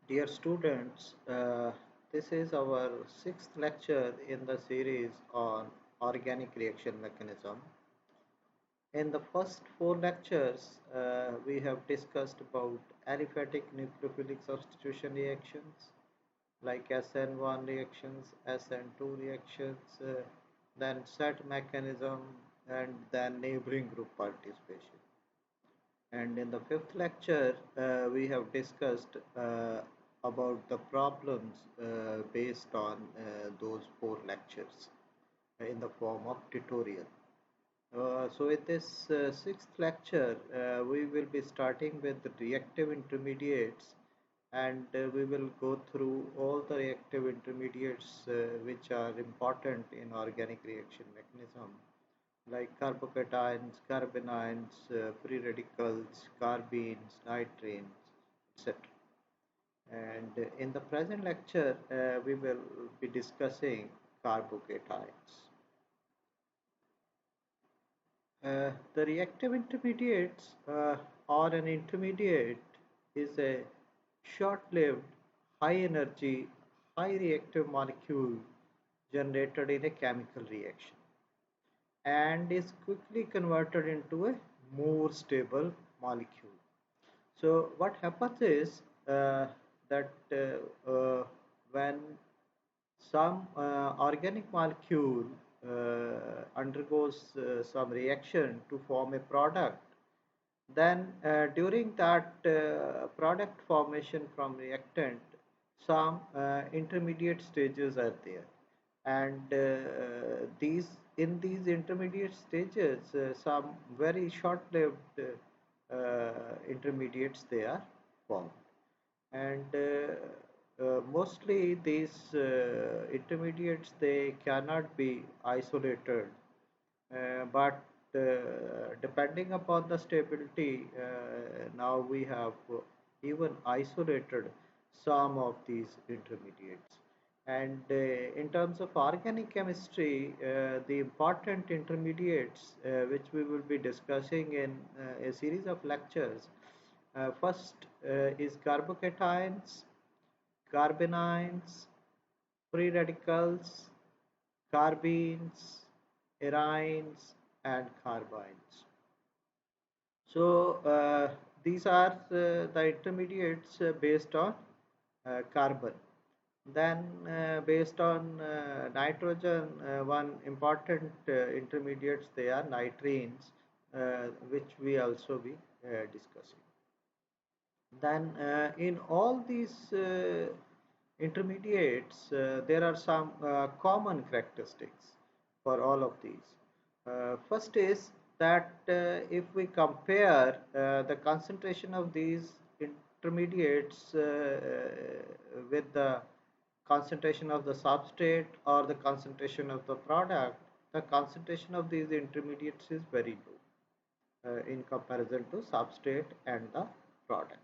Dear students, this is our sixth lecture in the series on organic reaction mechanism. In the first four lectures, we have discussed about aliphatic nucleophilic substitution reactions like SN1 reactions, SN2 reactions, then set mechanism, and then neighboring group participation. And in the fifth lecture, we have discussed about the problems based on those four lectures in the form of tutorial. So in this sixth lecture, we will be starting with the reactive intermediates, and we will go through all the reactive intermediates which are important in organic reaction mechanism like carbocations, carbanions, free radicals, carbenes, nitrines, etc. And in the present lecture, we will be discussing carbocations. The reactive intermediates or an intermediate is a short-lived, high-energy, high-reactive molecule generated in a chemical reaction and is quickly converted into a more stable molecule. So what happens is that when some organic molecule undergoes some reaction to form a product, then during that product formation from reactant, some intermediate stages are there, and these in these intermediate stages, some very short-lived intermediates they are formed, and mostly these intermediates they cannot be isolated, but depending upon the stability, now we have even isolated some of these intermediates. And in terms of organic chemistry, the important intermediates which we will be discussing in a series of lectures, first is carbocations, carbanions, free radicals, carbenes, arines, and carbynes. So these are the intermediates based on carbon. Then based on nitrogen, one important intermediates they are nitrines, which we also be discussing. Then in all these intermediates, there are some common characteristics for all of these. First is that if we compare the concentration of these intermediates with the concentration of the substrate or the concentration of the product, the concentration of these intermediates is very low in comparison to substrate and the product.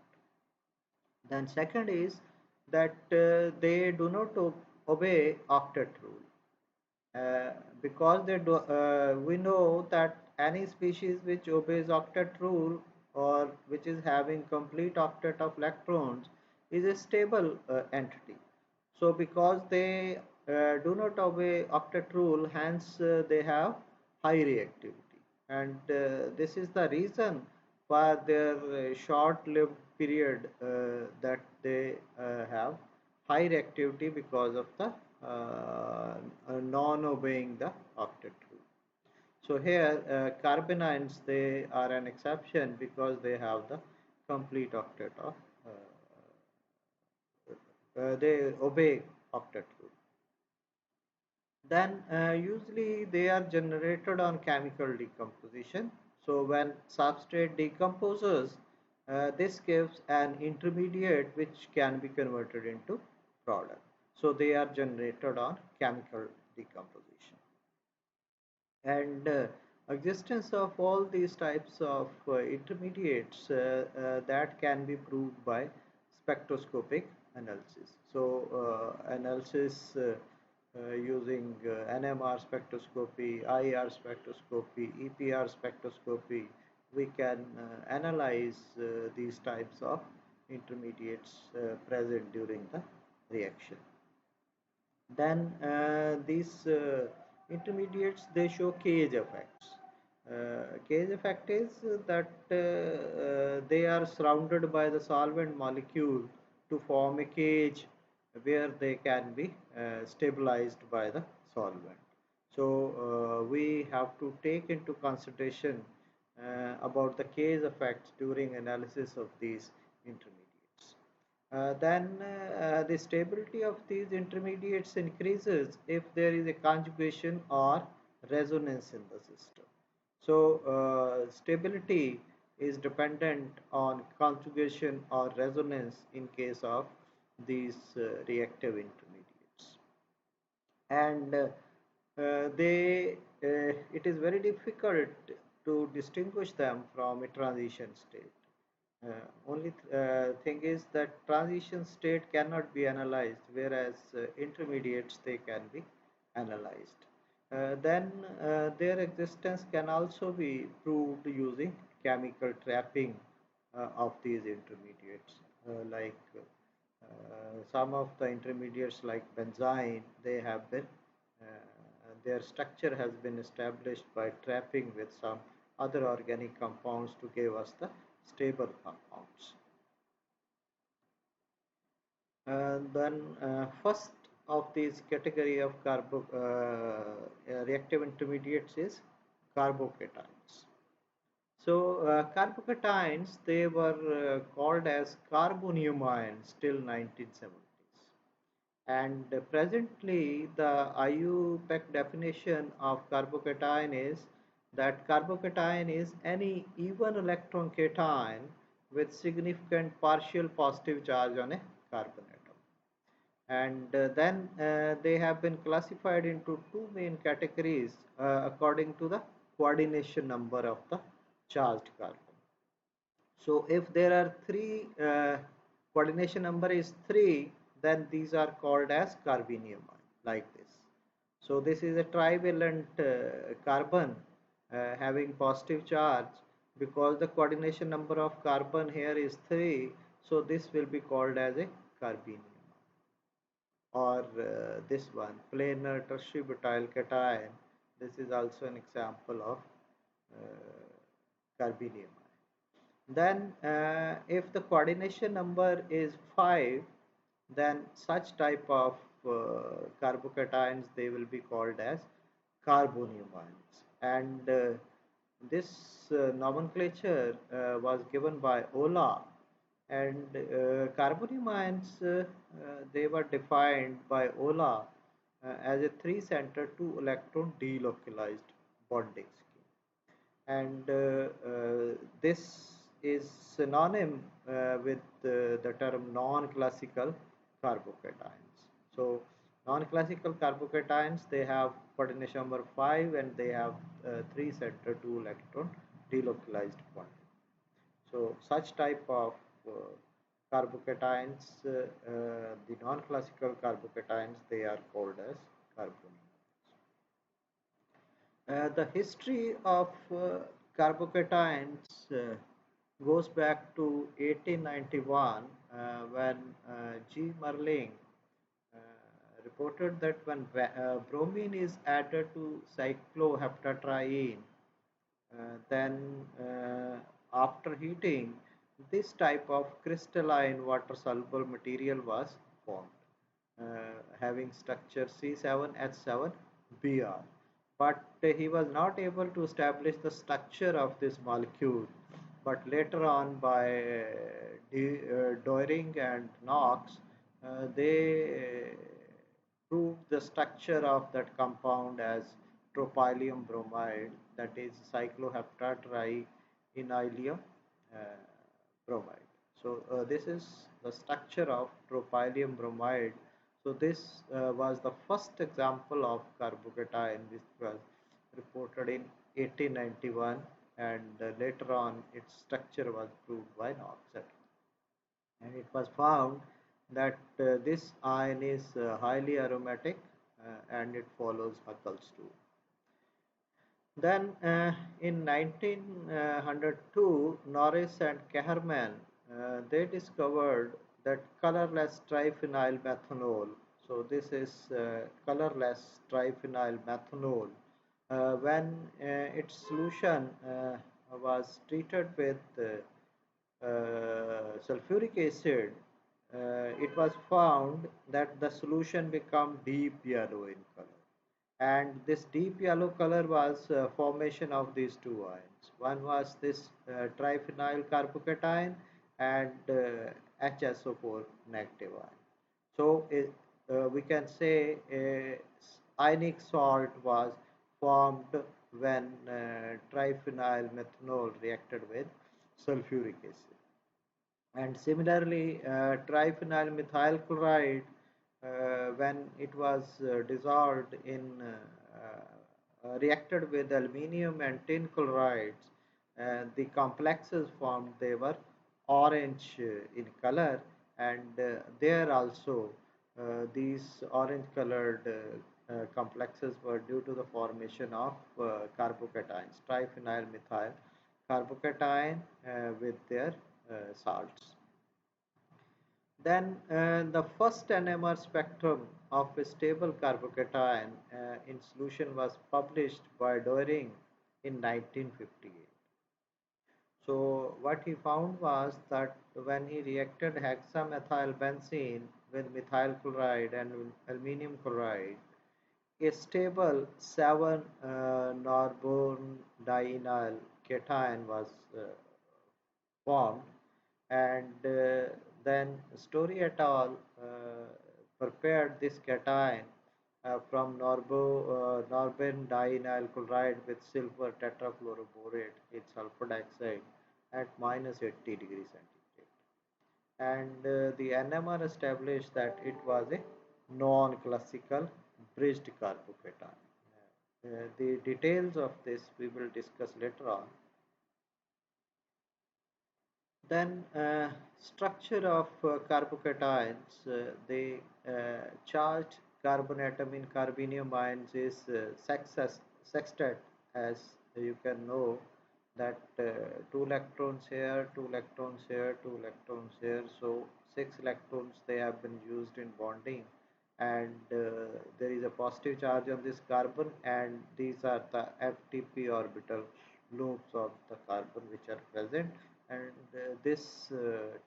Then second is that they do not obey octet rule. Because we know that any species which obeys octet rule or which is having complete octet of electrons is a stable entity. So because they do not obey octet rule, hence they have high reactivity, and this is the reason for their short-lived period that they have high reactivity because of the non-obeying the octet rule. So here carbanions they are an exception because they have the complete octet of they obey octet rule. Then usually they are generated on chemical decomposition. So when substrate decomposes, this gives an intermediate which can be converted into product. So they are generated on chemical decomposition. And existence of all these types of intermediates that can be proved by spectroscopic analysis. So analysis using NMR spectroscopy, IR spectroscopy, EPR spectroscopy, we can analyze these types of intermediates present during the reaction. Then these intermediates, they show cage effects. Cage effect is that they are surrounded by the solvent molecule to form a cage where they can be stabilized by the solvent. So we have to take into consideration about the cage effects during analysis of these intermediates. Then the stability of these intermediates increases if there is a conjugation or resonance in the system. So stability is dependent on conjugation or resonance in case of these reactive intermediates. And it is very difficult to distinguish them from a transition state. Only thing is that transition state cannot be analyzed, whereas intermediates, they can be analyzed. Then their existence can also be proved using chemical trapping of these intermediates. Some of the intermediates like benzene, they have been their structure has been established by trapping with some other organic compounds to give us the stable compounds. And then first of these category of reactive intermediates is carbocations. So carbocations, they were called as carbonium ions till 1970s. And presently, the IUPAC definition of carbocation is that carbocation is any even electron cation with significant partial positive charge on a carbon atom. And then they have been classified into two main categories according to the coordination number of the charged carbon. So if there are three, coordination number is 3, then these are called as carbenium like this. So this is a trivalent carbon having positive charge. Because the coordination number of carbon here is 3, so this will be called as a carbenium. Or this one, planar tertiary butyl cation, this is also an example of carbenium. Then if the coordination number is 5, then such type of carbocations, they will be called as carbonium ions. And this nomenclature was given by Ola. And carbonium ions, they were defined by Ola as a 3-center 2-electron delocalized bonding scheme. And this is synonym with the term non-classical carbocations. So non-classical carbocations, they have coordination number 5 and they have 3-center 2-electron delocalized bonding. So such type of carbocations, the non-classical carbocations, they are called as carbonium. The history of carbocations goes back to 1891 when G. Merling reported that when bromine is added to cycloheptatriene, then after heating, this type of crystalline water soluble material was formed, having structure C7H7Br. But he was not able to establish the structure of this molecule. But later on, by Doering and Knox, they proved the structure of that compound as tropylium bromide, that is cycloheptatrienoylium uh, bromide. So this is the structure of tropylium bromide. So this was the first example of carbocation which was reported in 1891, and later on its structure was proved by Knox. And it was found that this ion is highly aromatic and it follows Huckel's rule. Then in 1902, Norris and Kahrman, they discovered that colorless triphenyl methanol. So this is colorless triphenyl methanol. When its solution was treated with sulfuric acid, it was found that the solution became deep yellow in color. And this deep yellow color was formation of these two ions. One was this triphenyl carbocation and HSO4 negative ion. So we can say a ionic salt was formed when triphenyl methanol reacted with sulfuric acid. And similarly, triphenyl methyl chloride, when it was dissolved in reacted with aluminum and tin chlorides, the complexes formed, they were orange in color, and there also these orange colored complexes were due to the formation of carbocations, triphenyl methyl carbocation with their salts. Then the first NMR spectrum of a stable carbocation in solution was published by Doering in 1958. So what he found was that when he reacted hexamethylbenzene with methyl chloride and aluminum chloride, a stable 7 norborndienal cation was formed, and then Story et al. Prepared this cation from norborndienal chloride with silver tetrafluoroborate in sulfur dioxide at minus 80 degrees centigrade. And the NMR established that it was a non-classical bridged carbocation. The details of this we will discuss later on. Then structure of carbocations, the charged carbon atom in carbenium ions is sextet, as you can know that two electrons here, two electrons here, two electrons here. So six electrons they have been used in bonding, and there is a positive charge on this carbon, and these are the FTP orbital loops of the carbon which are present, and this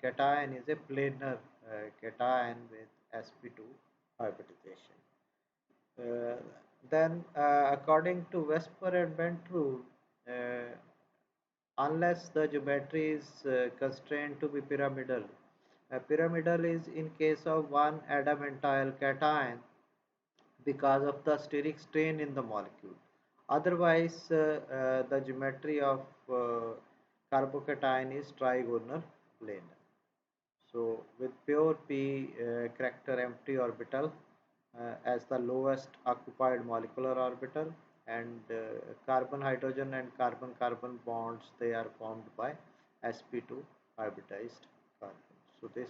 cation is a planar cation with sp2 hybridization. Uh, then according to Vesper and Ventru, uh, unless the geometry is constrained to be pyramidal, pyramidal is in case of one adamantyl cation because of the steric strain in the molecule. Otherwise, the geometry of carbocation is trigonal planar. So, with pure p character empty orbital as the lowest occupied molecular orbital, and carbon hydrogen and carbon carbon bonds they are formed by sp2 hybridized carbon. So, this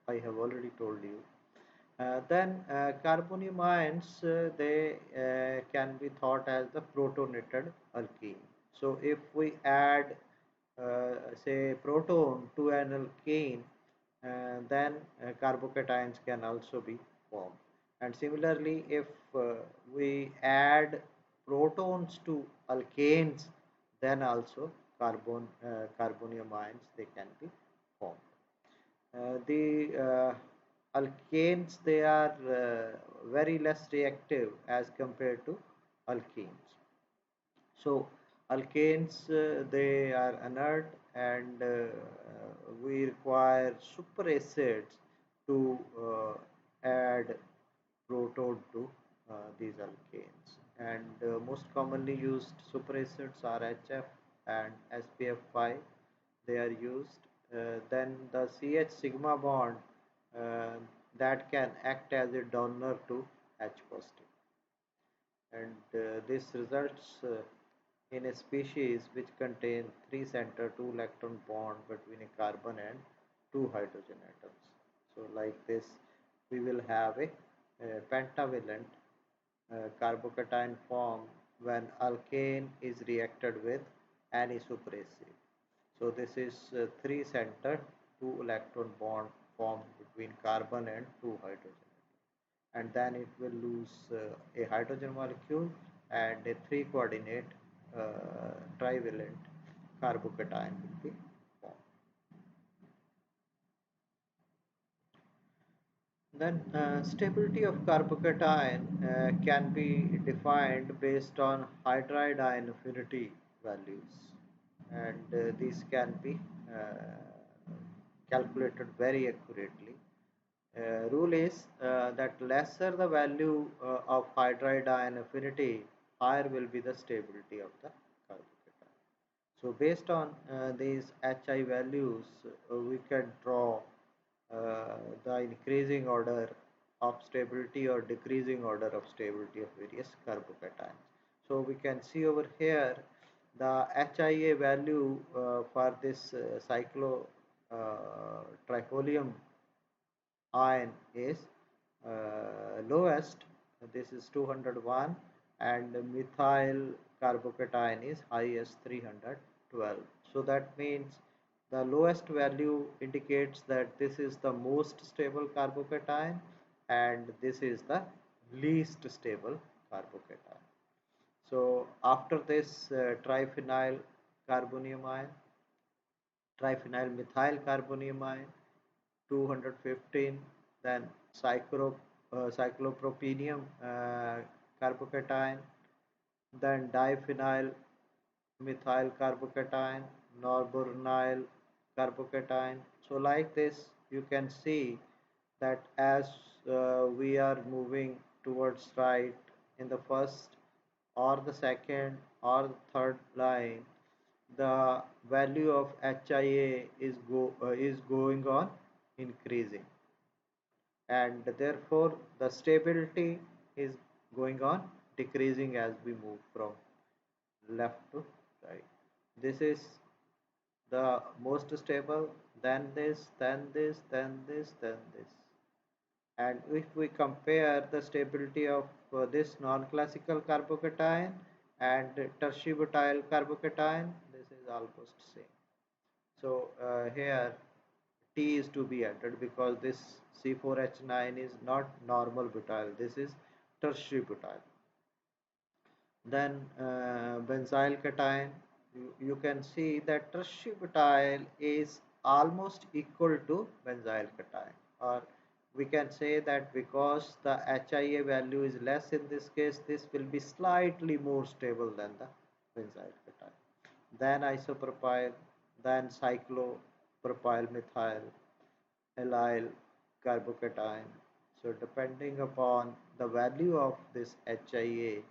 I have already told you. Then carbonium ions they can be thought as the protonated alkene. So if we add say proton to an alkene, then carbocations can also be formed. And similarly, if we add protons to alkanes, then also carbonium ions they can be formed. The alkanes they are very less reactive as compared to alkenes. So alkanes they are inert, and we require superacids to add proton to these alkanes. And most commonly used superacids are HF and SPF5. They are used. Then the CH sigma bond uh, that can act as a donor to H positive, and this results in a species which contain 3 center 2 electron bond between a carbon and 2 hydrogen atoms. So like this we will have a pentavalent carbocation form when alkane is reacted with any superacid. So this is 3 center two electron bond formed between carbon and two hydrogen, and then it will lose a hydrogen molecule and a three coordinate trivalent carbocation will be formed. Then stability of carbocation can be defined based on hydride ion affinity values, and these can be calculated very accurately. Rule is that lesser the value of hydride ion affinity, higher will be the stability of the carbocation. So based on these HI values, we can draw the increasing order of stability or decreasing order of stability of various carbocations. So we can see over here the HIA value for this trifolium ion is lowest, this is 201, and methyl carbocation is highest 312. So that means the lowest value indicates that this is the most stable carbocation and this is the least stable carbocation. So after this triphenyl carbonium ion, triphenyl methyl carbonium ion 215, then cyclopropenium carbocation, then diphenyl methyl carbocation, norbornyl carbocation. So like this you can see that as we are moving towards right in the first or the second or the third line, the value of HIA is going on increasing, and therefore the stability is going on decreasing as we move from left to right. This is the most stable, then this, then this, then this, then this. And if we compare the stability of this non-classical carbocation and tertiary butyl carbocation, this is almost same. So here T is to be added because this C4H9 is not normal butyl, this is tertiary butyl. Then benzyl cation, you can see that tertiary butyl is almost equal to benzyl cation, or we can say that because the HIA value is less in this case, this will be slightly more stable than the benzyl cation. Then isopropyl, then cyclopropyl methyl, allyl carbocation. So depending upon the value of this HIA,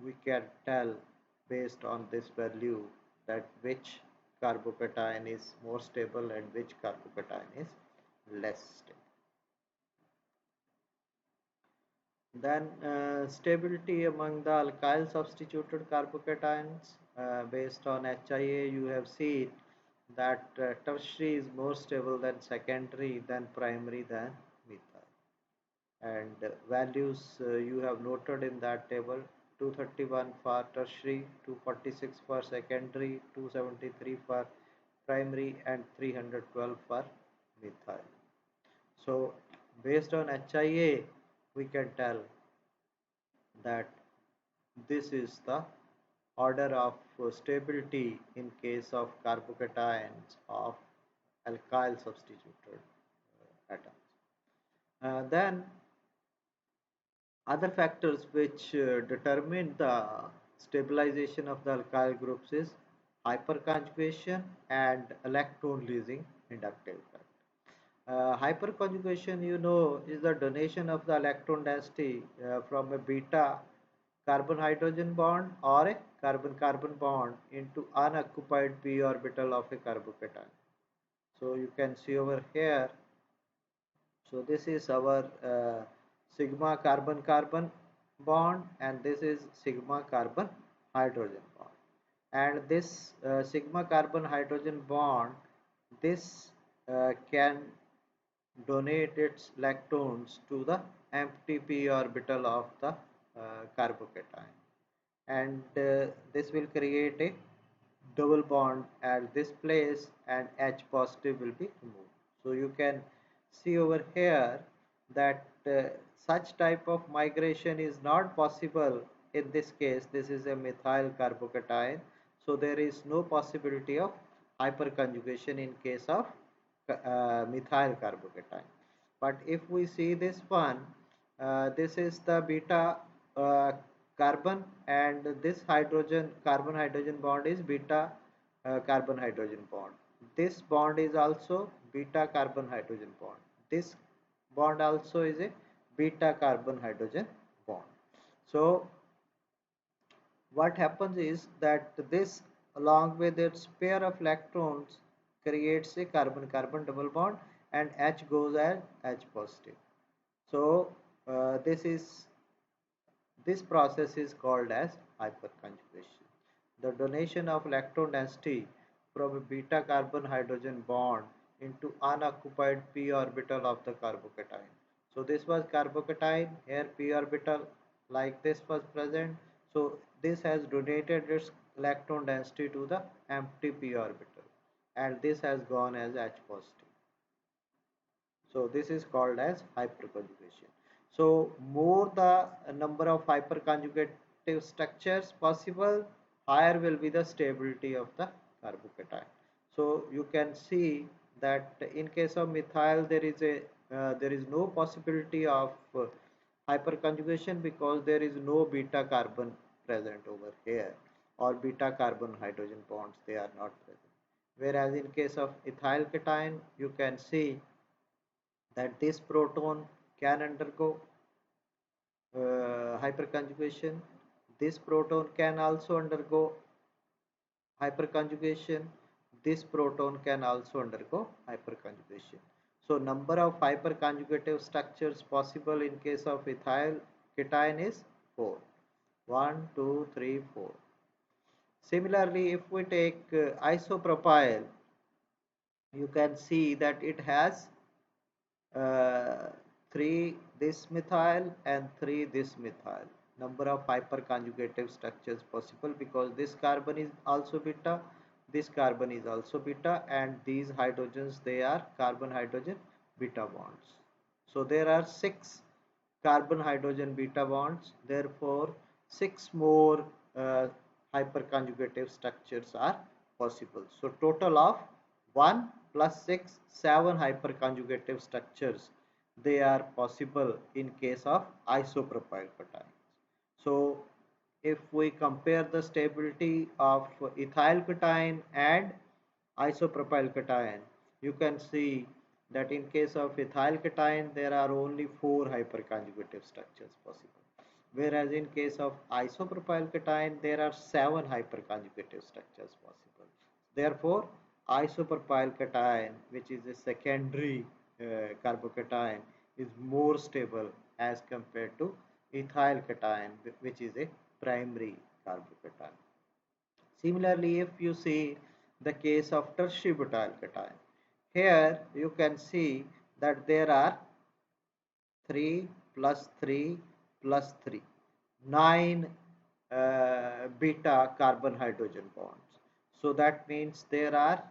we can tell based on this value that which carbocation is more stable and which carbocation is less stable. Then stability among the alkyl substituted carbocations based on HIA, you have seen that tertiary is more stable than secondary, than primary, than methyl. And values you have noted in that table: 231 for tertiary, 246 for secondary, 273 for primary, and 312 for methyl. So based on HIA, we can tell that this is the order of stability in case of carbocations of alkyl substituted atoms. Then other factors which determine the stabilization of the alkyl groups is hyperconjugation and electron leasing inductive effect. Hyperconjugation, you know, is the donation of the electron density from a beta carbon hydrogen bond or a carbon carbon bond into unoccupied p orbital of a carbocation. So you can see over here, so this is our sigma carbon carbon bond and this is sigma carbon hydrogen bond, and this sigma carbon hydrogen bond, this can donate its electrons to the empty p orbital of the carbocation, and this will create a double bond at this place and H positive will be removed. So you can see over here that such type of migration is not possible in this case. This is a methyl carbocation, so there is no possibility of hyperconjugation in case of methyl carbocation. But if we see this one, this is the beta uh, carbon, and this hydrogen carbon hydrogen bond is beta carbon hydrogen bond. This bond is also beta carbon hydrogen bond. This bond also is a beta carbon hydrogen bond. So what happens is that this along with its pair of electrons creates a carbon carbon double bond, and H goes as H positive. So this process is called as hyperconjugation. The donation of electron density from a beta carbon hydrogen bond into unoccupied p orbital of the carbocation. So this was carbocation, here p orbital like this was present. So this has donated its electron density to the empty p orbital, and this has gone as H positive. So this is called as hyperconjugation. So more the number of hyperconjugative structures possible, higher will be the stability of the carbocation. So you can see that in case of methyl there is no possibility of hyperconjugation because there is no beta carbon present over here, or beta carbon hydrogen bonds, they are not present. Whereas in case of ethyl cation, you can see that this proton can undergo hyperconjugation. This proton can also undergo hyperconjugation. This proton can also undergo hyperconjugation. So number of hyperconjugative structures possible in case of ethyl cation is 4. 1, 2, 3, 4. Similarly, if we take isopropyl, you can see that it has uh, 3 this methyl and 3 this methyl. Number of hyperconjugative structures possible because this carbon is also beta, this carbon is also beta, and these hydrogens, they are carbon hydrogen beta bonds. So there are 6 carbon hydrogen beta bonds, therefore 6 more hyperconjugative structures are possible. So total of 1 plus 6, 7 hyperconjugative structures, they are possible in case of isopropyl cation. So if we compare the stability of ethyl cation and isopropyl cation, you can see that in case of ethyl cation there are only 4 hyperconjugative structures possible, whereas in case of isopropyl cation there are 7 hyperconjugative structures possible. Therefore isopropyl cation, which is a secondary carbocation, is more stable as compared to ethyl cation, which is a primary carbocation. Similarly, if you see the case of tertiary butyl cation, here you can see that there are 3 plus 3 plus 3, 9 beta carbon hydrogen bonds. So that means there are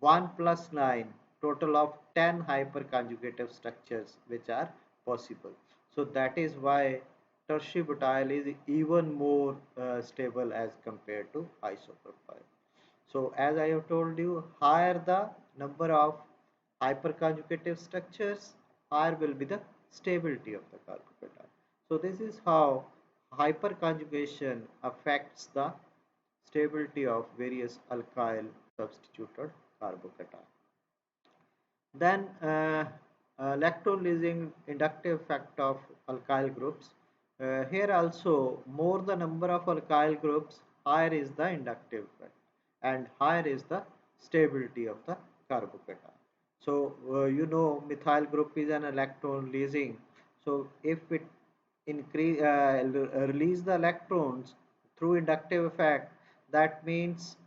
1 plus 9, total of 10 hyperconjugative structures which are possible. So that is why tertiary butyl is even more stable as compared to isopropyl. So as I have told you, higher the number of hyperconjugative structures, higher will be the stability of the carbocation. So this is how hyperconjugation affects the stability of various alkyl substituted carbocation. Then electrolyzing inductive effect of alkyl groups. Here also, more the number of alkyl groups, higher is the inductive effect and higher is the stability of the carbocation. So you know methyl group is an electron leasing. So if it release the electrons through inductive effect, that means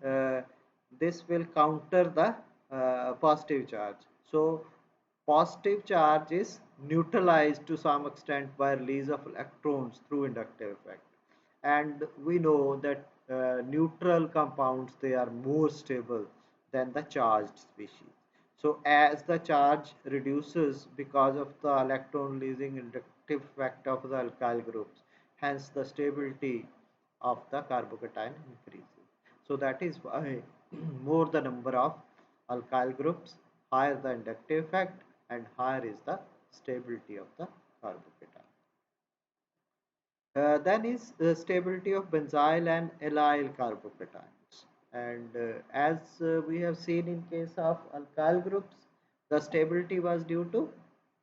this will counter the positive charge. So positive charge is neutralized to some extent by release of electrons through inductive effect, and we know that neutral compounds, they are more stable than the charged species. So as the charge reduces because of the electron releasing inductive effect of the alkyl groups, hence the stability of the carbocation increases. So that is why more the number of alkyl groups, higher the inductive effect and higher is the stability of the carbocation. Then is the stability of benzyl and allyl carbocations. And as we have seen in case of alkyl groups, the stability was due to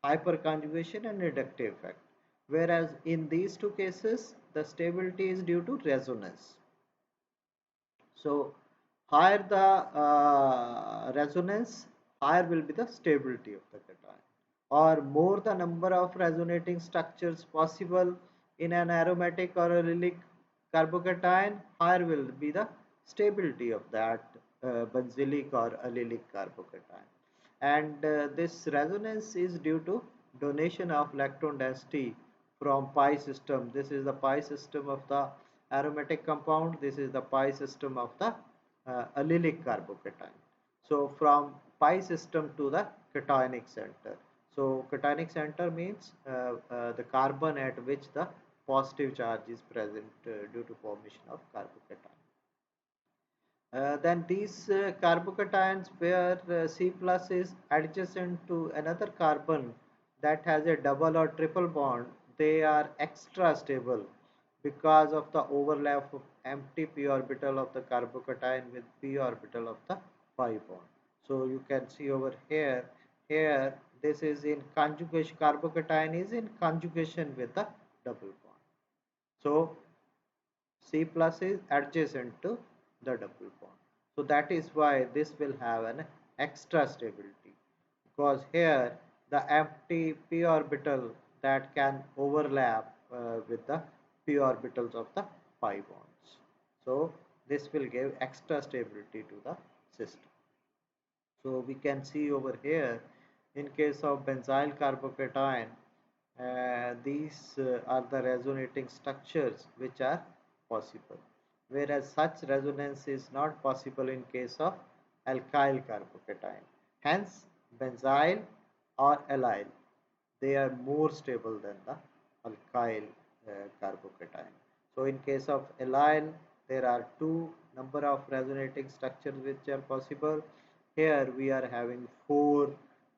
hyperconjugation and reductive effect. Whereas in these two cases, the stability is due to resonance. So higher the resonance, higher will be the stability of the cation. Or more the number of resonating structures possible in an aromatic or allylic carbocation, higher will be the stability of that benzylic or allylic carbocation. And this resonance is due to donation of electron density from pi system. This is the pi system of the aromatic compound. This is the pi system of the allylic carbocation. So from pi system to the cationic center. So cationic center means the carbon at which the positive charge is present due to formation of carbocation. Then these carbocations where C plus is adjacent to another carbon that has a double or triple bond, they are extra stable because of the overlap of empty p orbital of the carbocation with p orbital of the pi bond. So you can see over here this is in conjugation, carbocation is in conjugation with the double bond. So C plus is adjacent to the double bond. So that is why this will have an extra stability, because here the empty p orbital that can overlap with the p orbitals of the pi bonds. So this will give extra stability to the system. So we can see over here in case of benzyl carbocation, these are the resonating structures which are possible, whereas such resonance is not possible in case of alkyl carbocation. Hence, benzyl or allyl, they are more stable than the alkyl carbocation. So in case of allyl, there are two number of resonating structures which are possible. Here we are having four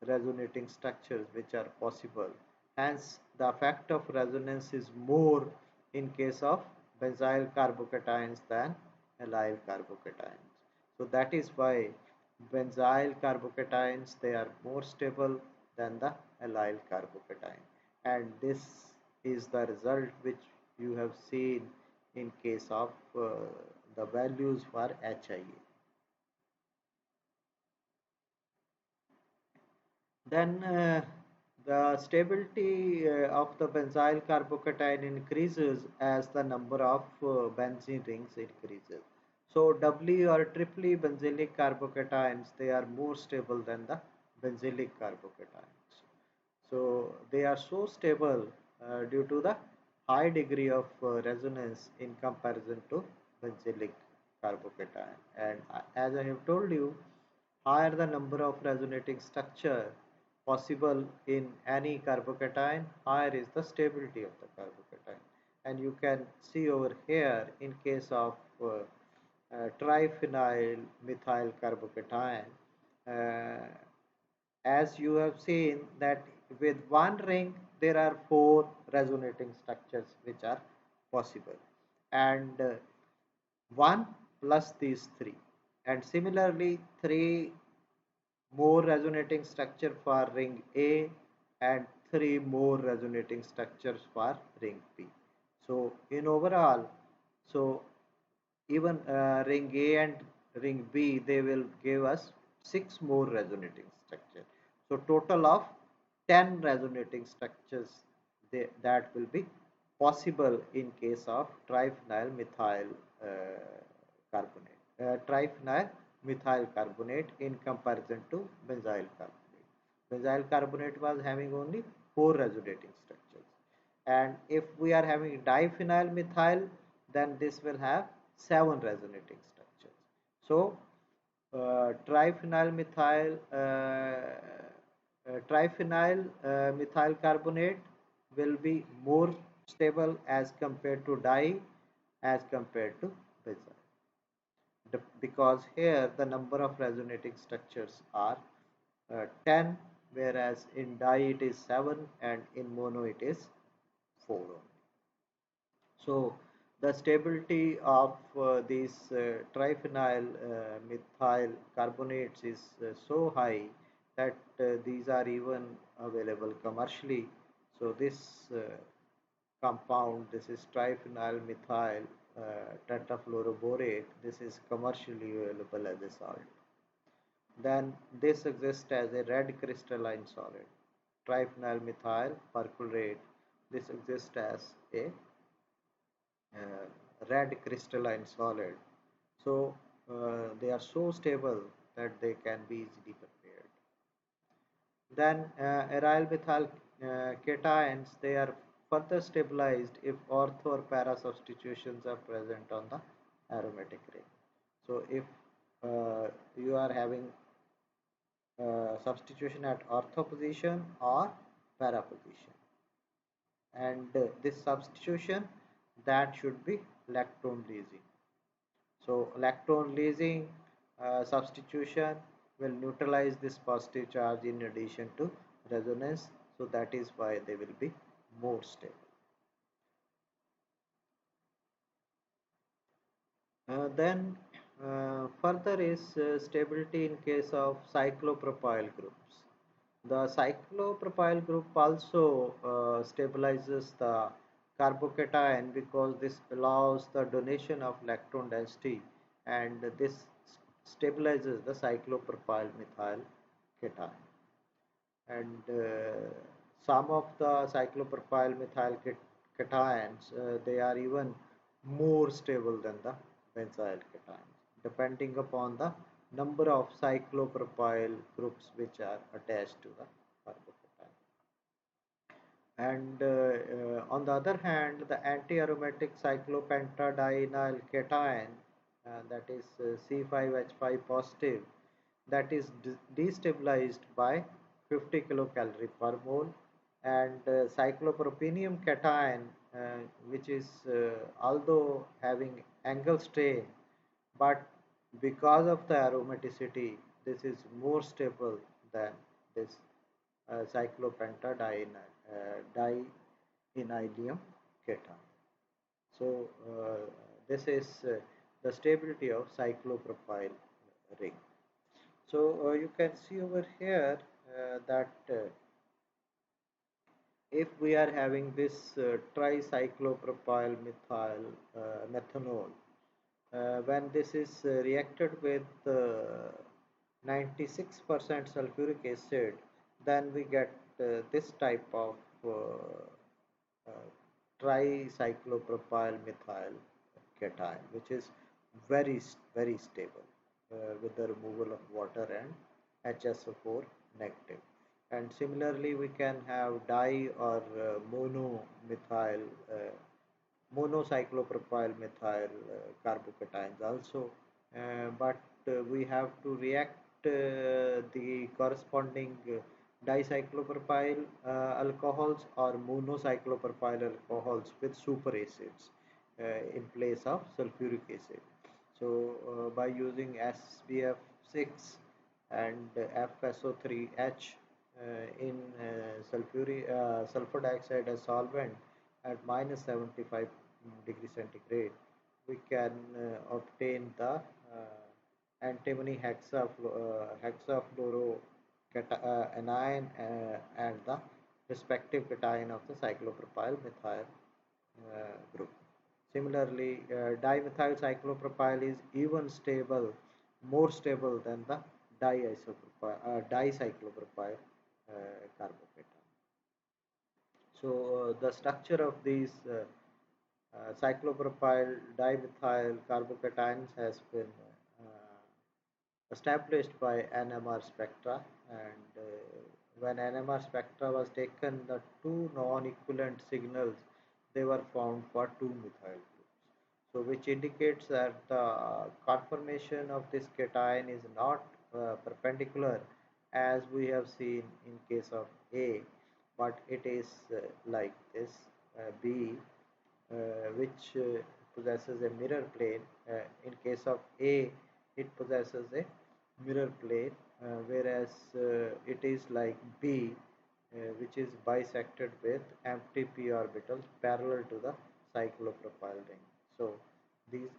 resonating structures which are possible. Hence, the effect of resonance is more in case of benzyl carbocations than allyl carbocations. So that is why benzyl carbocations, they are more stable than the allyl carbocation, and this is the result which you have seen in case of the values for HIA. Then the stability of the benzyl carbocation increases as the number of benzene rings increases. So doubly or triply benzylic carbocations, they are more stable than the benzylic carbocations. So they are so stable due to the high degree of resonance in comparison to benzylic carbocation. And as I have told you, higher the number of resonating structure possible in any carbocation, higher is the stability of the carbocation. And you can see over here in case of triphenyl methyl carbocation, uh, as you have seen that with one ring there are four resonating structures which are possible, and 1 plus these three, and similarly three more resonating structure for ring A and three more resonating structures for ring P. So in overall, so even ring A and ring B, they will give us 6 more resonating structures. So total of 10 resonating structures that will be possible in case of triphenyl methyl triphenyl methyl carbonate in comparison to benzyl carbonate. Benzyl carbonate was having only 4 resonating structures, and if we are having diphenyl methyl, then this will have 7 resonating structures. So triphenyl methyl triphenyl methyl carbonate will be more stable as compared to di as compared to benzyl. Because here the number of resonating structures are 10, whereas in di it is 7 and in mono it is 4 only. So the stability of these triphenyl methyl carbonates is so high that these are even available commercially. So this compound, this is triphenyl methyl tetrafluoroborate, this is commercially available as a salt. Then this exists as a red crystalline solid. Triphenyl methyl perchlorate, this exists as a red crystalline solid. So they are so stable that they can be easily prepared. Then aryl methyl cations, they are further stabilized if ortho or para substitutions are present on the aromatic ring. So if you are having substitution at ortho position or para position, and this substitution that should be lactone lysine. So lactone lysine substitution will neutralize this positive charge in addition to resonance, so that is why they will be more stable. Then further is stability in case of cyclopropyl groups. The cyclopropyl group also stabilizes the carbocation because this allows the donation of lactone density, and this stabilizes the cyclopropyl methyl cation. And some of the cyclopropyl methyl cations they are even more stable than the benzyl cations, depending upon the number of cyclopropyl groups which are attached to the carbocation. And on the other hand, the anti-aromatic cyclopentadienyl cation, that is C5H5 positive, that is destabilized by 50 kilocalorie per mole, and cyclopropenium cation, which is although having angle strain, but because of the aromaticity, this is more stable than this cyclopentadienylium cation. So this is the stability of cyclopropyl ring. So you can see over here that if we are having this tricyclopropyl methyl methanol, when this is reacted with 96% sulfuric acid, then we get this type of uh, tricyclopropyl methyl cation, which is very stable with the removal of water and HSO4 negative. And similarly, we can have di or monocyclopropyl methyl carbocations also, but we have to react the corresponding dicyclopropyl alcohols or monocyclopropyl alcohols with super acids in place of sulfuric acid. So by using SBF6 and FSO3H in sulfur dioxide as solvent at minus 75 degree centigrade, we can obtain the antimony hexafluoro anion and the respective cation of the cyclopropyl methyl group. Similarly, dimethyl cyclopropyl is even stable, more stable than the dicyclopropyl carbocation. So the structure of these cyclopropyl dimethyl carbocations has been established by NMR spectra, and when NMR spectra was taken, the two non-equivalent signals they were found for two methyl groups. so which indicates that the conformation of this cation is not perpendicular as we have seen in case of A, but it is like this B, which possesses a mirror plane. In case of A, it possesses a mirror plane, whereas it is like B, which is bisected with empty p orbitals parallel to the cyclopropyl ring. So these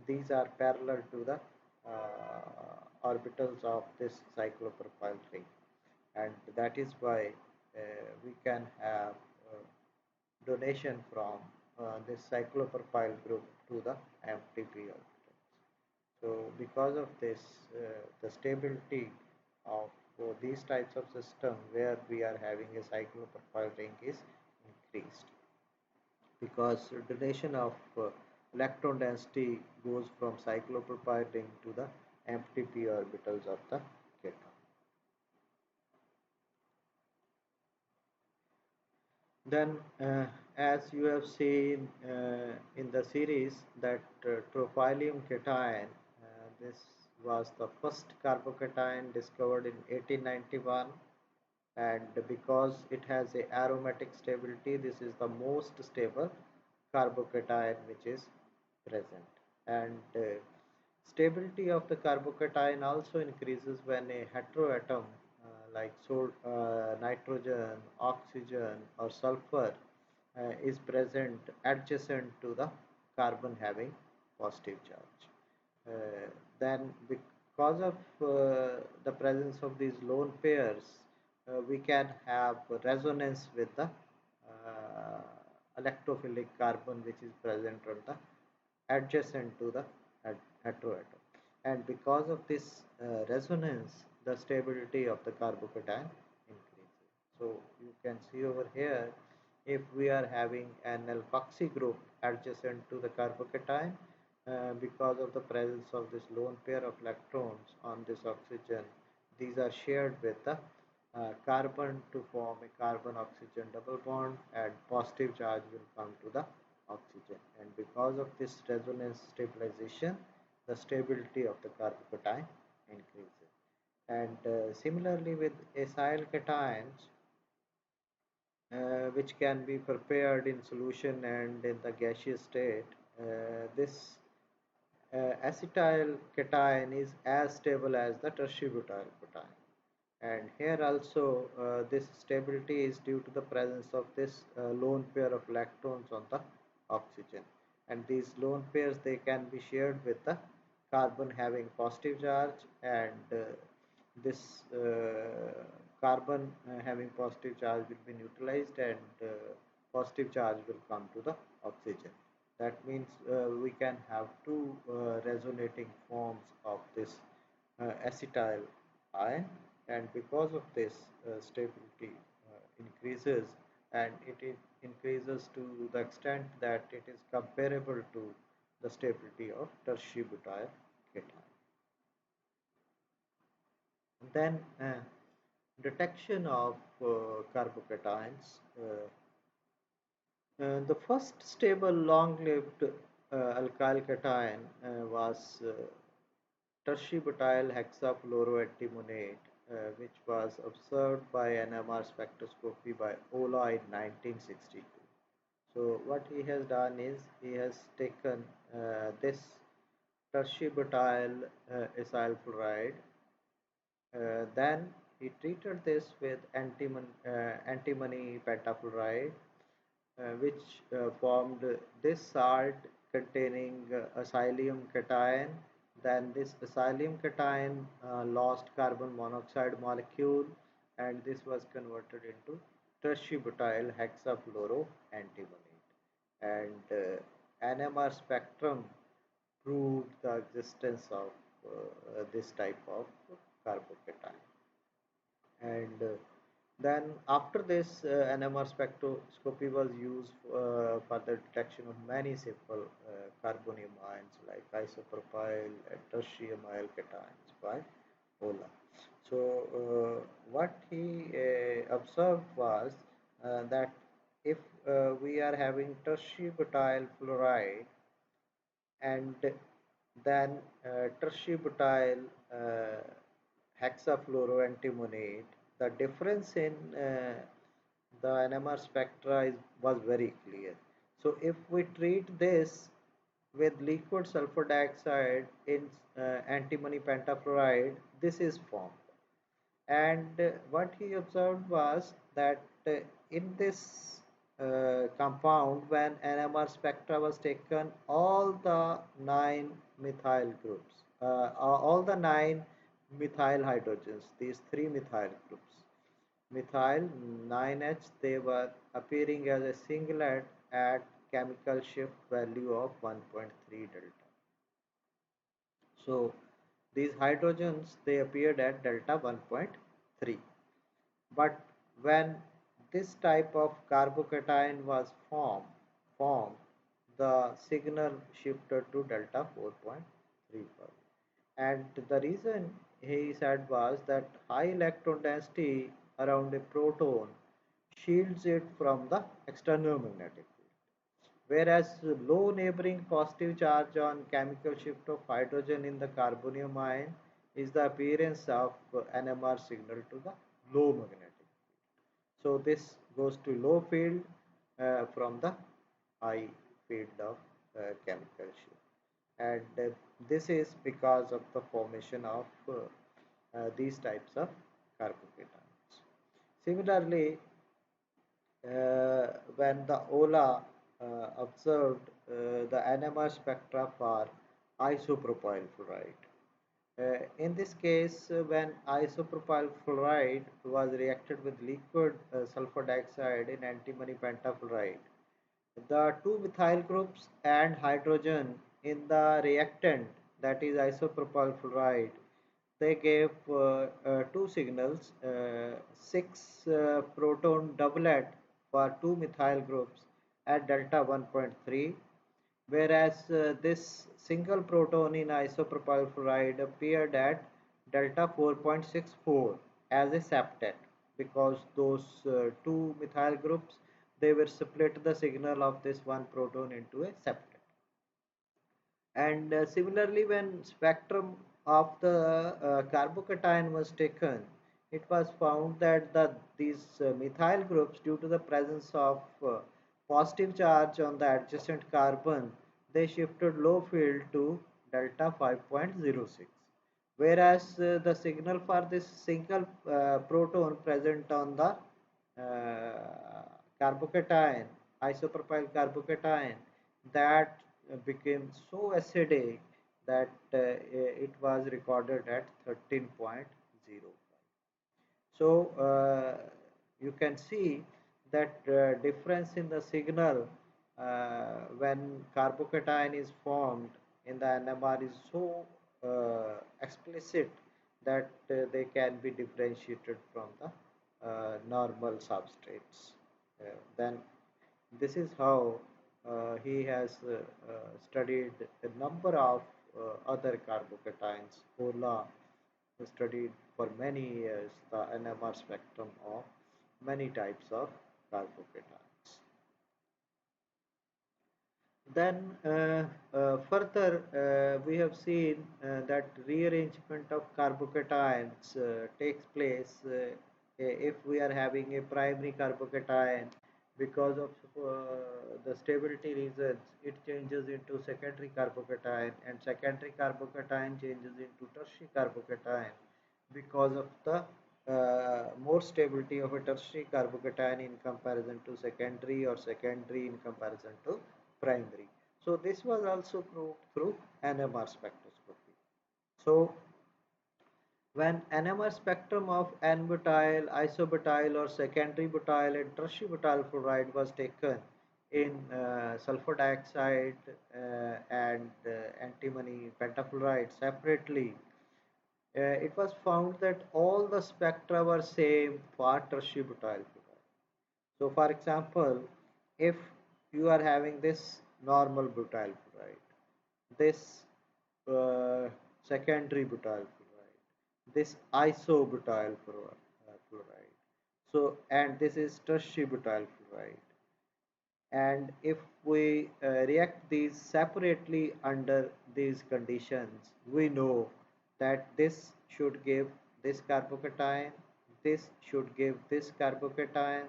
these are parallel to the orbitals of this cyclopropyl ring, and that is why we can have donation from this cyclopropyl group to the empty p orbitals. So because of this, the stability of these types of system where we are having a cyclopropyl ring is increased, because donation of electron density goes from cyclopropyl ring to the empty p orbitals of the keton. Then, as you have seen in the series, that tropylium cation, this was the first carbocation discovered in 1891, and because it has a aromatic stability, this is the most stable carbocation which is present. And stability of the carbocation also increases when a heteroatom like nitrogen, oxygen, or sulfur is present adjacent to the carbon having positive charge. Then because of the presence of these lone pairs, we can have resonance with the electrophilic carbon which is present on the adjacent to the heteroatom. And because of this resonance, the stability of the carbocation increases. So you can see over here, if we are having an alkoxy group adjacent to the carbocation, because of the presence of this lone pair of electrons on this oxygen, these are shared with the carbon to form a carbon oxygen double bond, and positive charge will come to the oxygen, and because of this resonance stabilization, the stability of the carbocation increases. And similarly with acyl cations, which can be prepared in solution and in the gaseous state, this acetyl cation is as stable as the tertiary butyl cation. And here also this stability is due to the presence of this lone pair of electrons on the oxygen, and these lone pairs, they can be shared with the carbon having positive charge, and this carbon having positive charge will be neutralized, and positive charge will come to the oxygen. That means we can have two resonating forms of this acetyl ion, and because of this stability increases, and increases to the extent that it is comparable to the stability of tertiary butyl cation. Then detection of carbocations. The first stable long-lived alkyl cation was tertiary-butyl hexafluoroantimonate, which was observed by NMR spectroscopy by Ola in 1962. So what he has done is he has taken this tertiary-butyl acyl then he treated this with antimony pentafluoride, which formed this salt containing acylium cation. Then this acylium cation lost carbon monoxide molecule, and this was converted into tertiary butyl hexafluoroantimonate. And NMR spectrum proved the existence of this type of carbocation. And then after this, NMR spectroscopy was used for the detection of many simple carbonium ions like isopropyl and tertiary amyl cations by Ola. So what he observed was that if we are having tertiary butyl fluoride and then tertiary butyl uh, hexafluoroantimonate. The difference in the NMR spectra was very clear. So if we treat this with liquid sulfur dioxide in antimony pentafluoride, this is formed. And what he observed was that in this compound, when NMR spectra was taken, all the nine methyl groups, all the nine methyl hydrogens, these three methyl groups, methyl 9H, they were appearing as a singlet at chemical shift value of 1.3 delta. So these hydrogens, they appeared at delta 1.3. But when this type of carbocation was formed, the signal shifted to delta 4.35. And the reason he said was that high electron density around a proton shields it from the external magnetic field, whereas low neighboring positive charge on chemical shift of hydrogen in the carbonium ion is the appearance of NMR signal to the low magnetic field. So this goes to low field from the high field of chemical shift, and this is because of the formation of these types of carbocations. Similarly, when the OLA observed the NMR spectra for isopropyl fluoride. In this case, when isopropyl fluoride was reacted with liquid sulfur dioxide in antimony pentafluoride, the two methyl groups and hydrogen in the reactant, that is isopropyl fluoride, they gave two signals, 6 proton doublet for two methyl groups at delta 1.3, whereas this single proton in isopropyl fluoride appeared at delta 4.64 as a septet, because those two methyl groups, they were split the signal of this one proton into a septet. And similarly, when spectrum of the carbocation was taken, it was found that these methyl groups, due to the presence of positive charge on the adjacent carbon, they shifted low field to delta 5.06, whereas the signal for this single proton present on the carbocation, isopropyl carbocation, that became so acidic that it was recorded at 13.05. So you can see that difference in the signal when carbocation is formed in the NMR is so explicit that they can be differentiated from the normal substrates. Then this is how he has studied a number of other carbocations. Ola studied for many years the NMR spectrum of many types of carbocations. Then further we have seen that rearrangement of carbocations takes place if we are having a primary carbocation. Because of the stability reasons, it changes into secondary carbocation, and secondary carbocation changes into tertiary carbocation because of the more stability of a tertiary carbocation in comparison to secondary, or secondary in comparison to primary. So this was also proved through NMR spectroscopy. So when NMR spectrum of N-butyl, isobutyl or secondary butyl and tertiary butyl fluoride was taken in sulfur dioxide and antimony pentafluoride separately, it was found that all the spectra were same for tertiary butyl fluoride. So for example, if you are having this normal butyl fluoride, this secondary butyl fluoride, this isobutyl fluoride, so, and this is tertiary butyl fluoride, And if we react these separately under these conditions, we know that this should give this carbocation, this should give this carbocation,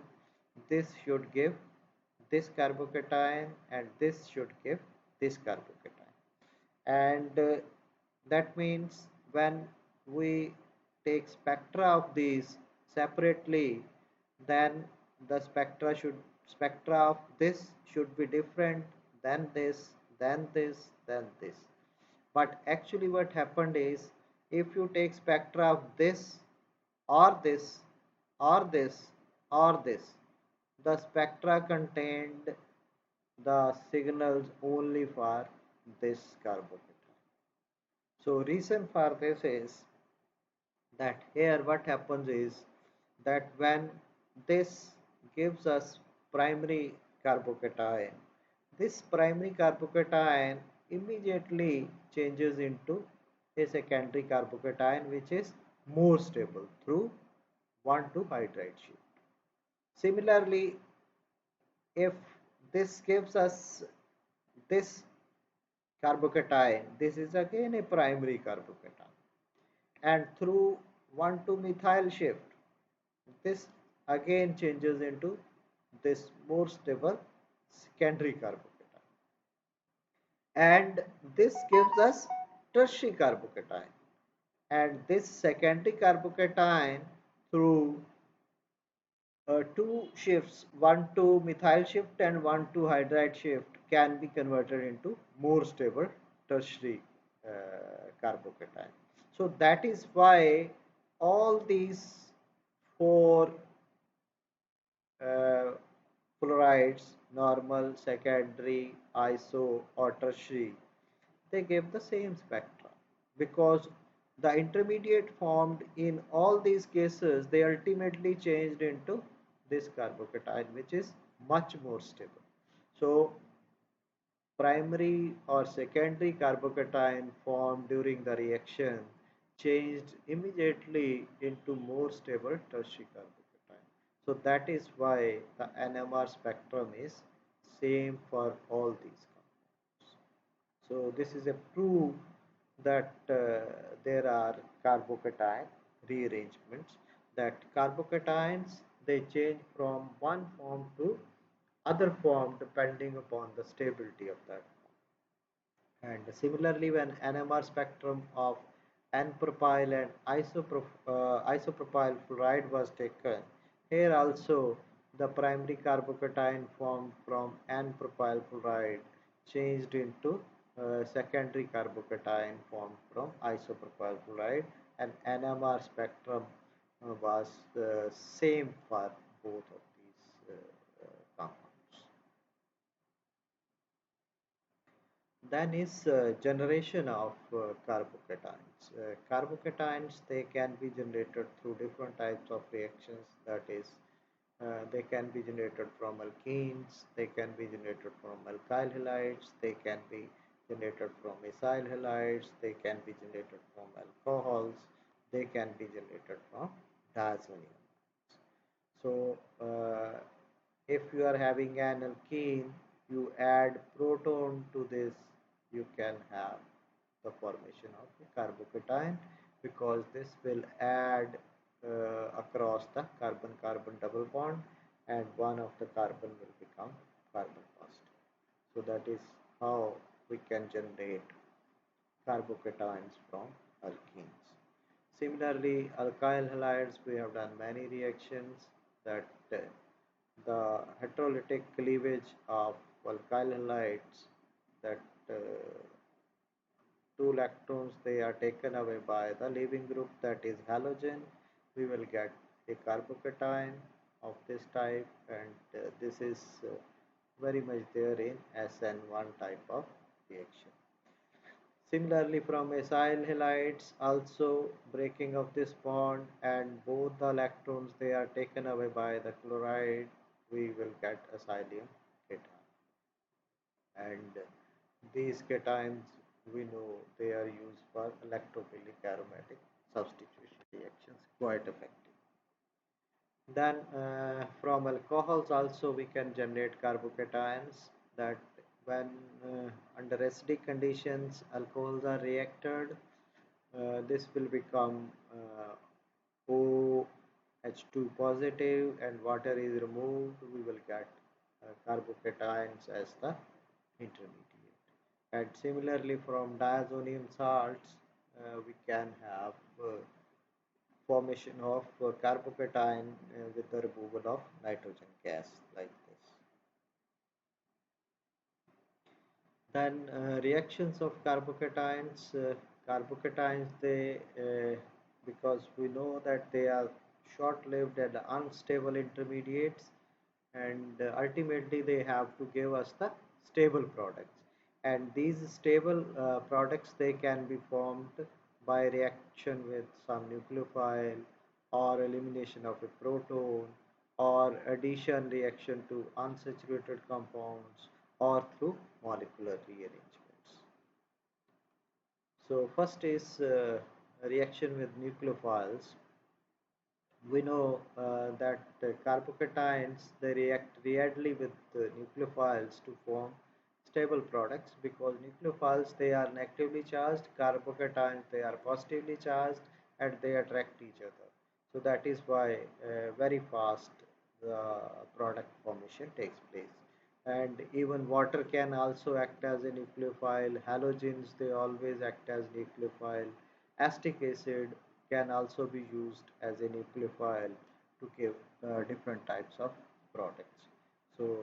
this should give this carbocation, and this should give this carbocation. And that means when we take spectra of these separately, then the spectra of this should be different than this, than this, than this. But actually what happened is, if you take spectra of this or this or this or this, the spectra contained the signals only for this carbocation. So reason for this is that here what happens is that when this gives us primary carbocation, this primary carbocation immediately changes into a secondary carbocation which is more stable through 1,2 hydride shift. Similarly, if this gives us this carbocation, this is again a primary carbocation, and through 1,2 methyl shift, this again changes into this more stable secondary carbocation, and this gives us tertiary carbocation, and this secondary carbocation through two shifts, 1,2 methyl shift and 1,2 hydride shift, can be converted into more stable tertiary carbocation. So that is why all these four uh, fluorides, normal, secondary, iso or tertiary, they give the same spectra, because the intermediate formed in all these cases, they ultimately changed into this carbocation which is much more stable. So primary or secondary carbocation formed during the reaction changed immediately into more stable tertiary carbocation. So that is why the NMR spectrum is same for all these compounds. So this is a proof that there are carbocation rearrangements, that carbocations they change from one form to other form depending upon the stability of that form. And similarly, when NMR spectrum of N-propyl and isopropyl fluoride was taken, here also the primary carbocation formed from N-propyl fluoride changed into secondary carbocation formed from isopropyl fluoride, and NMR spectrum was the same for both of these compounds. Then is generation of carbocations. Carbocations, they can be generated through different types of reactions. That is, they can be generated from alkenes, they can be generated from alkyl halides, they can be generated from acyl halides, they can be generated from alcohols, they can be generated from diazonium. So if you are having an alkene, you add proton to this, you can have the formation of a carbocation, because this will add across the carbon-carbon double bond, and one of the carbon will become carbon positive. So that is how we can generate carbocations from alkenes. Similarly, alkyl halides, we have done many reactions that the heterolytic cleavage of alkyl halides, that uh, two electrons they are taken away by the leaving group, that is halogen, we will get a carbocation of this type, and this is very much there in SN1 type of reaction. Similarly, from acyl halides, also breaking of this bond, and both the electrons they are taken away by the chloride, we will get acylium cation. And these cations, we know they are used for electrophilic aromatic substitution reactions quite effective. Then from alcohols also we can generate carbocations that when under acidic conditions alcohols are reacted, this will become OH2 positive and water is removed, we will get carbocations as the intermediate. And similarly from diazonium salts, we can have formation of carbocation with the removal of nitrogen gas like this. Then reactions of carbocations they because we know that they are short-lived and unstable intermediates, and ultimately they have to give us the stable products. And these stable products they can be formed by reaction with some nucleophile or elimination of a proton or addition reaction to unsaturated compounds or through molecular rearrangements. So first is reaction with nucleophiles. We know that carbocations they react readily with nucleophiles to form stable products because nucleophiles they are negatively charged, carbocations they are positively charged and they attract each other. So that is why very fast the product formation takes place. And even water can also act as a nucleophile. Halogens they always act as nucleophile. Acetic acid can also be used as a nucleophile to give different types of products. So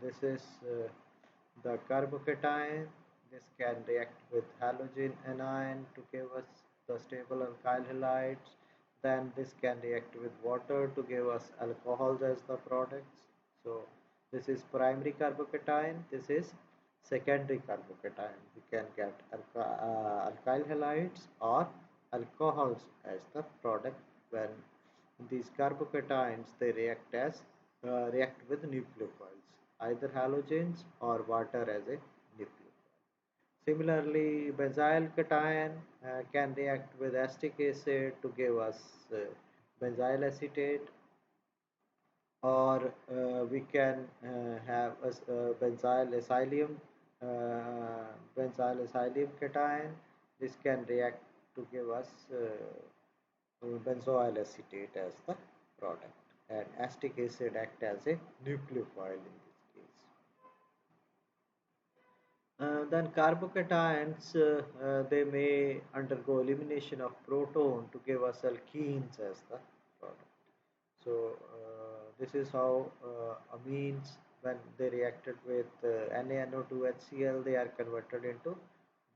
this is the carbocation. This can react with halogen anion to give us the stable alkyl halides. Then this can react with water to give us alcohols as the products. So this is primary carbocation. This is secondary carbocation. We can get alkyl halides or alcohols as the product when these carbocations they react with nucleophiles, either halogens or water as a nucleophile. Similarly, benzyl cation can react with acetic acid to give us benzyl acetate, or we can have a benzyl acylium cation. This can react to give us benzoyl acetate as the product, and acetic acid act as a nucleophile in this case. Then carbocations they may undergo elimination of proton to give us alkenes as the product. So this is how amines when they reacted with NaNO2HCl they are converted into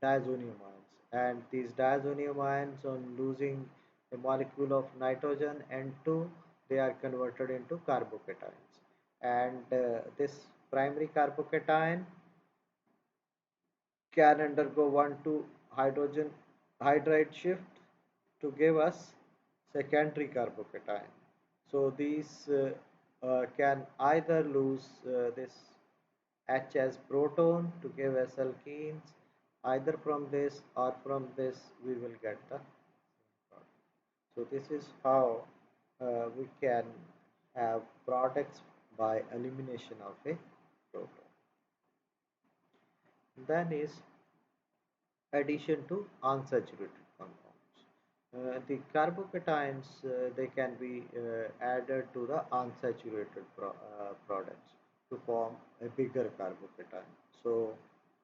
diazonium ions, and these diazonium ions on losing a molecule of nitrogen N2 they are converted into carbocations, and this primary carbocation can undergo 1 to hydrogen hydride shift to give us secondary carbocation. So these can either lose this H as proton to give us alkenes. Either from this or from this we will get the product. So this is how we can have products by elimination of a proton. Then is addition to unsaturated compounds. The carbocations they can be added to the unsaturated products to form a bigger carbocation. So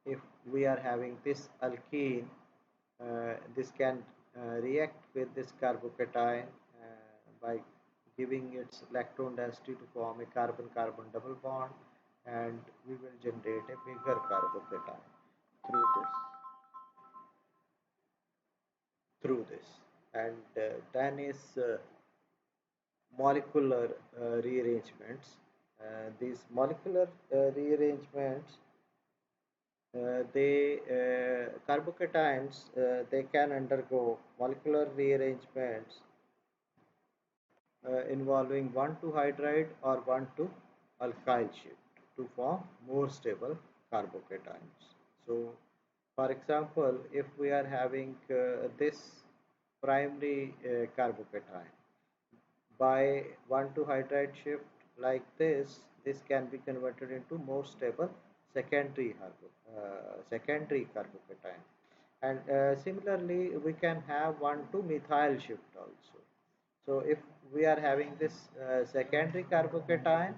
if we are having this alkene, this can react with this carbocation by giving its electron density to form a carbon-carbon double bond, and we will generate a bigger carbocation through this. And then is molecular rearrangements. These molecular rearrangements they carbocations they can undergo molecular rearrangements involving 1,2 hydride or 1,2 alkyl shift to form more stable carbocations. So for example, if we are having this primary carbocation, by 1,2 hydride shift like this can be converted into more stable secondary carbocation. And similarly, we can have 1,2 methyl shift also. So if we are having this secondary carbocation,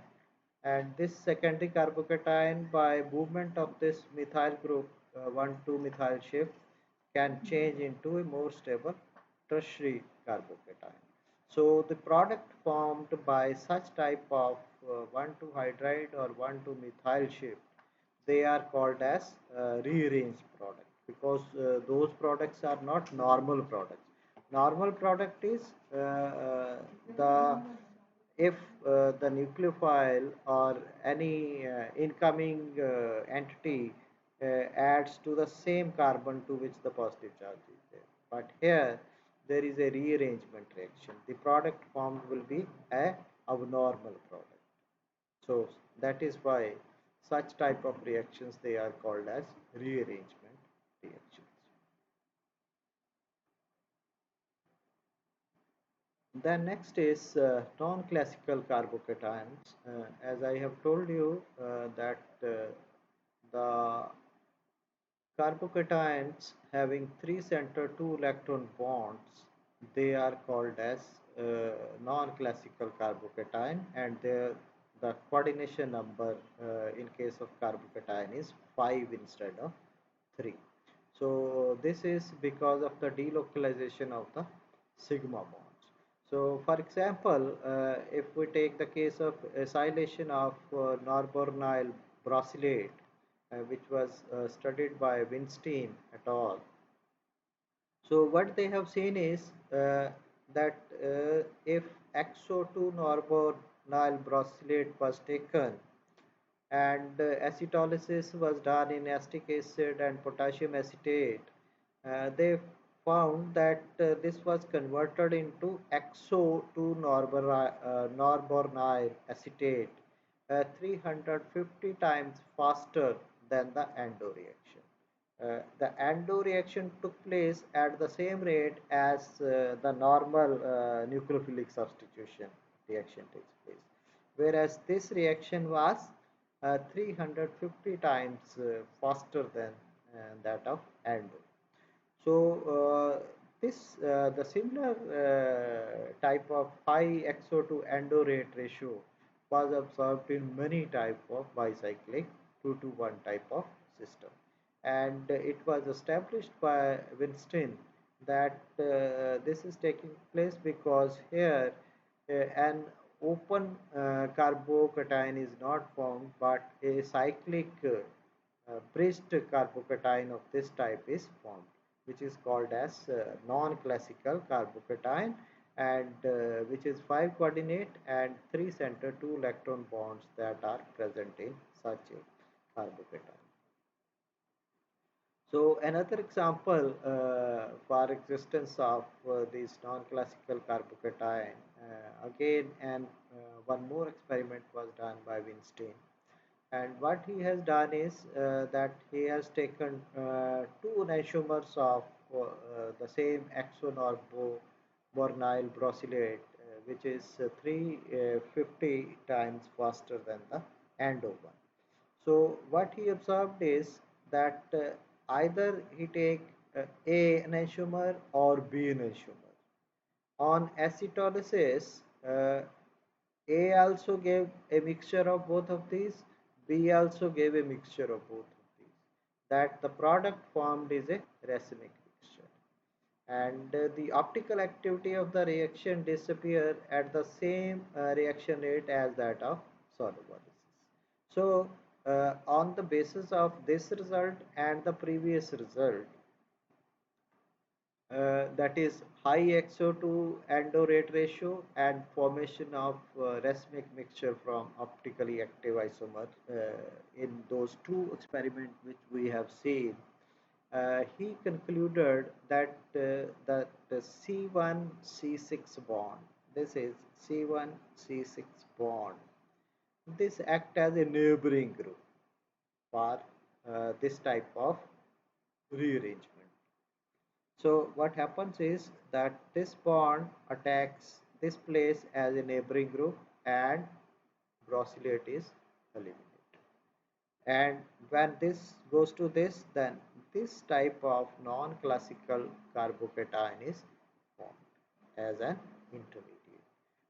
and this secondary carbocation by movement of this methyl group 1,2 methyl shift can change into a more stable tertiary carbocation. So the product formed by such type of 1,2 hydride or 1,2 methyl shift, they are called as rearranged product, because those products are not normal products. Normal product is the if the nucleophile or any incoming entity adds to the same carbon to which the positive charge is there. But here there is a rearrangement reaction. The product formed will be a abnormal product. So that is why such type of reactions, they are called as rearrangement reactions. Then next is non-classical carbocations. As I have told you that the carbocations having 3 center 2 electron bonds, they are called as non-classical carbocation, and the coordination number in case of carbocation is 5 instead of 3. So this is because of the delocalization of the sigma bonds. So for example, if we take the case of acylation of norbornyl bromylate, which was studied by Winstein et al. So what they have seen is that if XO2 norbornyl bromylate was taken and acetylysis was done in acetic acid and potassium acetate, they found that this was converted into XO2 norbornyl acetate 350 times faster than the endo reaction. The endo reaction took place at the same rate as the normal nucleophilic substitution reaction takes place, whereas this reaction was 350 times faster than that of endo. So the similar type of high XO2 endo rate ratio was observed in many type of bicyclic 2 to 1 type of system, and it was established by Winston that this is taking place because here an open carbocation is not formed, but a cyclic bridged carbocation of this type is formed, which is called as non-classical carbocation, and which is 5 coordinate and 3 center 2 electron bonds that are present in such a carbocation. So another example for existence of these non-classical carbocation, again, and one more experiment was done by Winstein, and what he has done is that he has taken two enantiomers of the same exonorbornyl bromylate, which is 350 times faster than the endo one. So what he observed is that either he take A enantiomer or B enantiomer. On acetylysis, A also gave a mixture of both of these, B also gave a mixture of both of these. That the product formed is a racemic mixture. And the optical activity of the reaction disappear at the same reaction rate as that of solubilisis. So on the basis of this result and the previous result, that is high XO2 endo rate ratio and formation of racemic mixture from optically active isomer in those two experiments which we have seen, he concluded that the C1C6 bond, this is C1C6 bond, this act as a neighboring group for this type of rearrangement. So what happens is that this bond attacks this place as a neighboring group and brosylate is eliminated. And when this goes to this, then this type of non-classical carbocation is formed as an intermediate.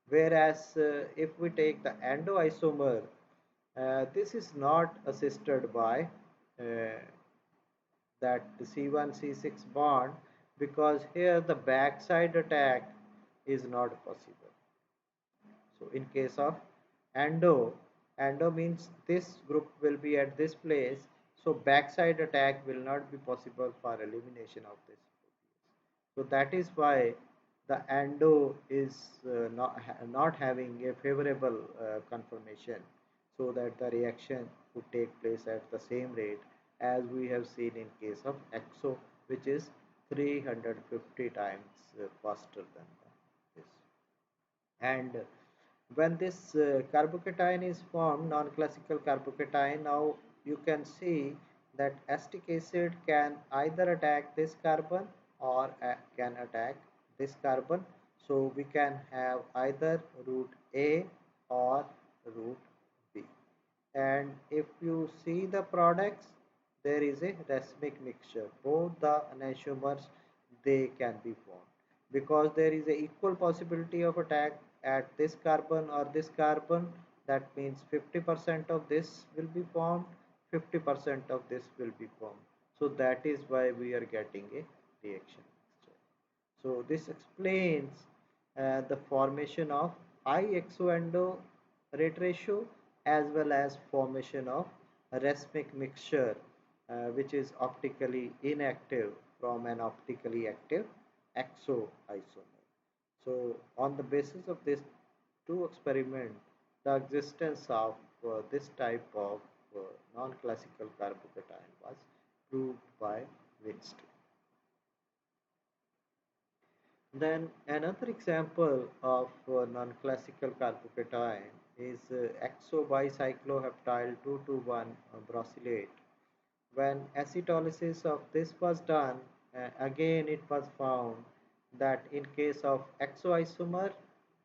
Whereas if we take the endoisomer, this is not assisted by uh, that C1 C6 bond, because here the backside attack is not possible. So in case of endo, endo means this group will be at this place, so backside attack will not be possible for elimination of this protease. So that is why the endo is not having a favorable conformation, so that the reaction would take place at the same rate as we have seen in case of exo, which is 350 times faster than this. And when this carbocation is formed, non-classical carbocation, now you can see that acetic acid can either attack this carbon or can attack this carbon. So we can have either route A or route B. And if you see the products, there is a racemic mixture. Both the enantiomers, they can be formed because there is a equal possibility of attack at this carbon or this carbon. That means 50% of this will be formed, 50% of this will be formed. So that is why we are getting a reaction mixture. So this explains the formation of high exoendo rate ratio as well as formation of racemic mixture, which is optically inactive from an optically active exoisomer. So on the basis of these two experiments, the existence of this type of uh, non-classical carbocation was proved by Winston. Then another example of non-classical carbocation is exobicycloheptyl 221 brosylate. When acetylysis of this was done, again it was found that in case of exoisomer,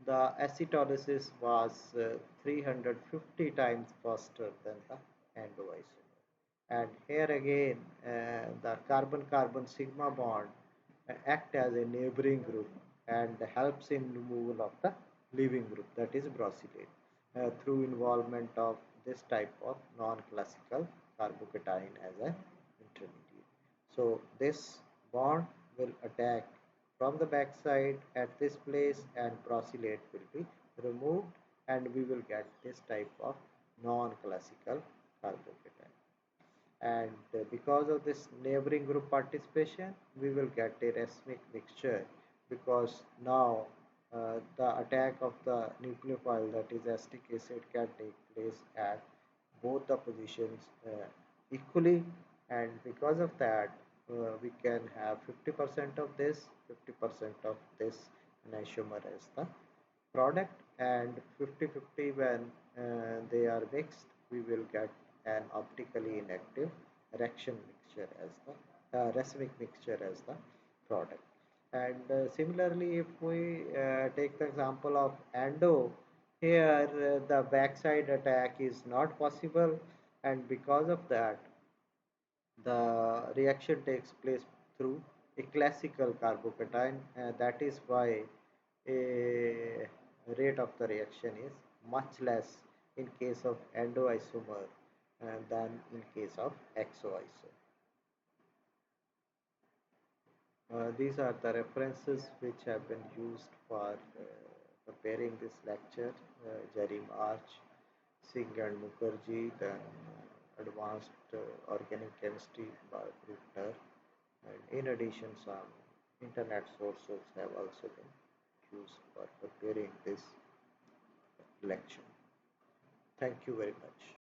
the acetylysis was 350 times faster than the endoisomer. And here again, the carbon-carbon sigma bond act as a neighboring group and helps in removal of the leaving group, that is brosylate, through involvement of this type of non-classical carbocation as an intermediate. So this bond will attack from the backside at this place and brosylate will be removed, and we will get this type of non-classical carbocation. And because of this neighboring group participation, we will get a racemic mixture, because now the attack of the nucleophile, that is acetic acid, can take place at both the positions equally, and because of that we can have 50% of this, 50% of this enantiomer as the product, and 50-50 when they are mixed, we will get an optically inactive reaction mixture as the racemic mixture as the product. And similarly, if we take the example of endo, here the backside attack is not possible, and because of that the reaction takes place through a classical carbocation. That is why a rate of the reaction is much less in case of endoisomer than in case of exoisomer. These are the references which have been used for preparing this lecture. Jarim Arch, Singh and Mukherjee, then Advanced Organic Chemistry by Bruckner, and in addition some internet sources have also been used for preparing this lecture. Thank you very much.